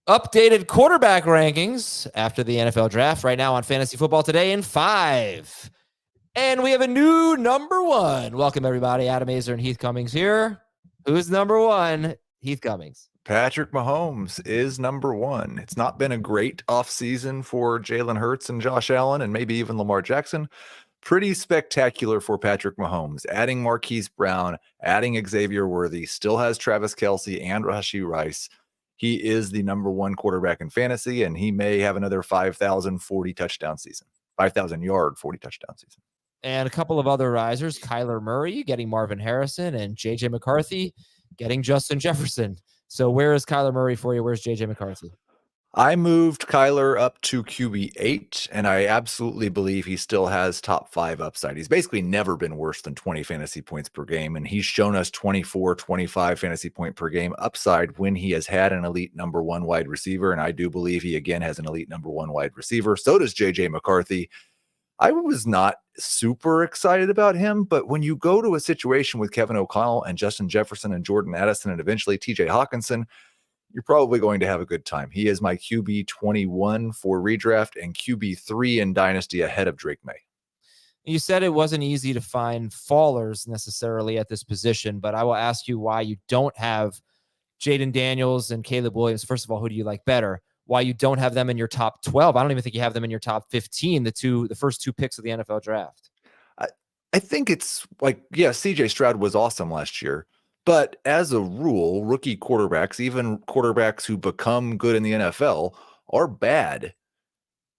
Updated quarterback rankings after the NFL draft right now on Fantasy Football Today in 5. And we have a new number 1. Welcome, everybody. Adam Azer and Heath Cummings here. Who's number 1? Heath Cummings. Patrick Mahomes is number 1. It's not been a great offseason for Jalen Hurts and Josh Allen and maybe even Lamar Jackson. Pretty spectacular for Patrick Mahomes. Adding Marquise Brown, adding Xavier Worthy, still has Travis Kelce and Rashee Rice. He is the number 1 quarterback in fantasy, and he may have another 5,040 touchdown season, 5,000-yard 40 touchdown season. And a couple of other risers, Kyler Murray getting Marvin Harrison and J.J. McCarthy getting Justin Jefferson. So where is Kyler Murray for you? Where's J.J. McCarthy? I moved Kyler up to QB8, and I absolutely believe he still has top 5 upside. He's basically never been worse than 20 fantasy points per game, and he's shown us 24, 25 fantasy point per game upside when he has had an elite number 1 wide receiver, and I do believe he again has an elite number 1 wide receiver. So does J.J. McCarthy. I was not super excited about him, but when you go to a situation with Kevin O'Connell and Justin Jefferson and Jordan Addison and eventually TJ Hawkinson, you're probably going to have a good time. He is my QB 21 for redraft and QB 3 in Dynasty ahead of Drake May. You said it wasn't easy to find fallers necessarily at this position, but I will ask you why you don't have Jaden Daniels and Caleb Williams. First of all, who do you like better? Why you don't have them in your top 12? I don't even think you have them in your top 15, the first 2 picks of the NFL draft. I think it's like, yeah, CJ Stroud was awesome last year. But as a rule, rookie quarterbacks, even quarterbacks who become good in the NFL, are bad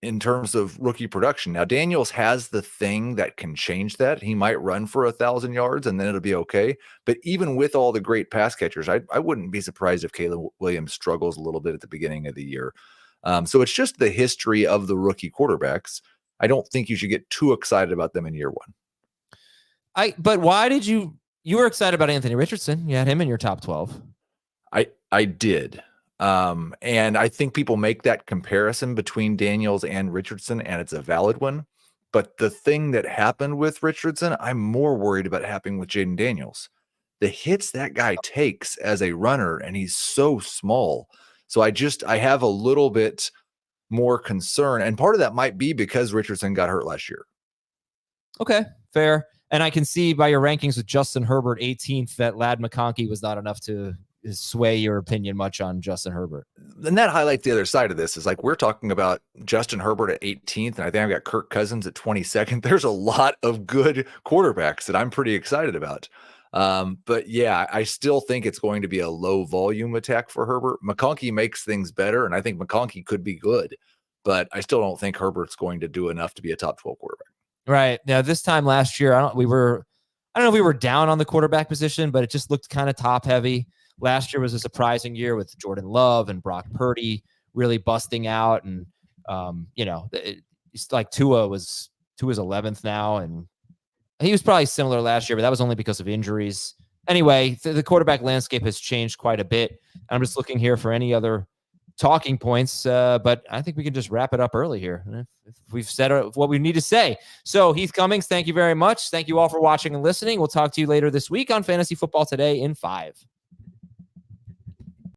in terms of rookie production. Now, Daniels has the thing that can change that. He might run for 1,000 yards and then it'll be okay. But even with all the great pass catchers, I wouldn't be surprised if Caleb Williams struggles a little bit at the beginning of the year. So it's just the history of the rookie quarterbacks. I don't think you should get too excited about them in year 1. But why did you were excited about Anthony Richardson? You had him in your top 12. I did. And I think people make that comparison between Daniels and Richardson, and it's a valid one. But the thing that happened with Richardson, I'm more worried about happening with Jaden Daniels. The hits that guy takes as a runner, and he's so small. So I have a little bit more concern. And part of that might be because Richardson got hurt last year. Okay, fair. And I can see by your rankings with Justin Herbert 18th that Ladd McConkey was not enough to sway your opinion much on Justin Herbert. And that highlights the other side of this is like we're talking about Justin Herbert at 18th, and I think I've got Kirk Cousins at 22nd. There's a lot of good quarterbacks that I'm pretty excited about. But yeah, I still think it's going to be a low volume attack for Herbert. McConkey makes things better, and I think McConkey could be good, but I still don't think Herbert's going to do enough to be a top 12 quarterback. Right. Now, this time last year, I don't know if we were down on the quarterback position, but it just looked kind of top heavy. Last year was a surprising year with Jordan Love and Brock Purdy really busting out. And, it's like Tua's 11th now. And he was probably similar last year, but that was only because of injuries. Anyway, the quarterback landscape has changed quite a bit. I'm just looking here for any other talking points, but I think we can just wrap it up early here if we've said what we need to say. So Heath Cummings, thank you very much. Thank you all for watching and listening. We'll talk to you later this week on Fantasy Football Today in 5.